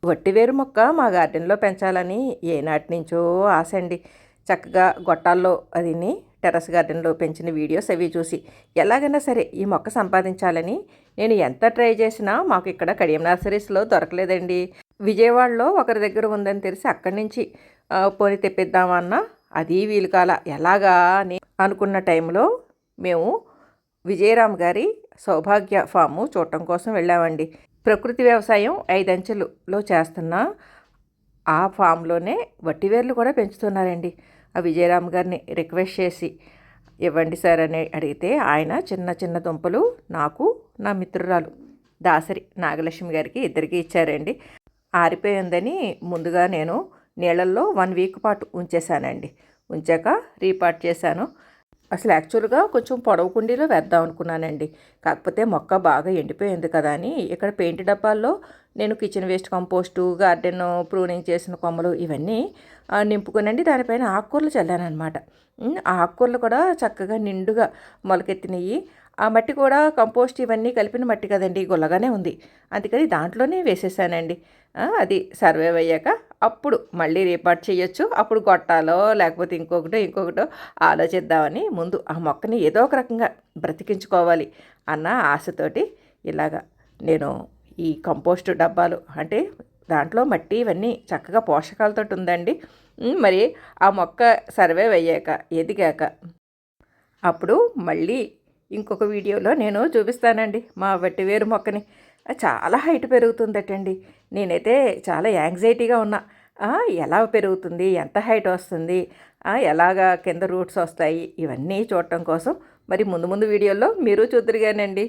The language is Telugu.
వట్టివేరు మొక్క మా గార్డెన్లో పెంచాలని ఏనాటి నుంచో ఆశ అండి. చక్కగా గొట్టాల్లో అదిని టెర్రస్ గార్డెన్లో పెంచిన వీడియోస్ అవి చూసి ఎలాగైనా సరే ఈ మొక్క సంపాదించాలని నేను ఎంత ట్రై చేసినా మాకు ఇక్కడ కడియం నర్సరీస్లో దొరకలేదండి. విజయవాడలో ఒకరి దగ్గర ఉందని తెలిసి అక్కడి నుంచి పోని తెప్పిద్దామన్నా అది వీలు కాల. ఎలాగా అని అనుకున్న టైంలో మేము విజయరామ్ గారి సౌభాగ్య ఫాము చూడటం కోసం వెళ్ళామండి. ప్రకృతి వ్యవసాయం 5 అంచెలలో చేస్తున్న ఆ ఫామ్లోనే వట్టివేర్లు కూడా పెంచుతున్నారండి. ఆ విజయరామ్ గారిని రిక్వెస్ట్ చేసి ఇవ్వండి సార్ అని అడిగితే ఆయన చిన్న చిన్న దుంపలు నాకు నా మిత్రురాలు దాసరి నాగలక్ష్మి గారికి ఇద్దరికి ఇచ్చారండి. ఆరిపోయిందని ముందుగా నేను నీళ్ళల్లో 1 వీక్ పాటు ఉంచేశానండి. ఉంచాక రీపాట్ చేశాను. అసలు యాక్చువల్గా కొంచెం పొడవు కుండీలో వేద్దాం అనుకున్నానండి. కాకపోతే మొక్క బాగా ఎండిపోయింది కదా అని ఇక్కడ పెయింట్ డబ్బాల్లో నేను kitchen waste compost, garden pruning చేసిన కొమ్మలు ఇవన్నీ నింపుకునండి. దానిపైన ఆకుకూరలు చల్లానమాట. ఆ ఆకుకూరలు కూడా చక్కగా నిండుగా మొలకెత్తినవి. ఆ మట్టి కూడా కంపోస్ట్ ఇవన్నీ కలిపిన మట్టి కదండి, గుల్లగానే ఉంది. అందుకని దాంట్లోనే వేసేసానండి. అది సర్వైవ్ అయ్యాక అప్పుడు మళ్ళీ రీపాట్ చేయొచ్చు. అప్పుడు గొట్టాలో లేకపోతే ఇంకొకటో ఆలోచిద్దామని ముందు ఆ మొక్కని ఏదో ఒక రకంగా బ్రతికించుకోవాలి అన్న ఆశతోటి ఇలాగా నేను ఈ కంపోస్ట్ డబ్బాలు అంటే దాంట్లో మట్టి ఇవన్నీ చక్కగా పోషకాలతో ఉందండి. మరి ఆ మొక్క సర్వైవ్ అయ్యాక ఎదిగాక అప్పుడు మళ్ళీ ఇంకొక వీడియోలో నేను చూపిస్తానండి మా వట్టివేరు మొక్కని. చాలా హైట్ పెరుగుతుందటండి. నేనైతే చాలా యాంగ్జైటీగా ఉన్నా. ఎలా పెరుగుతుంది, ఎంత హైట్ వస్తుంది, ఎలాగా కింద రూట్స్ వస్తాయి, ఇవన్నీ చూడటం కోసం మరి ముందు వీడియోల్లో మీరు చూద్దరుగానండి.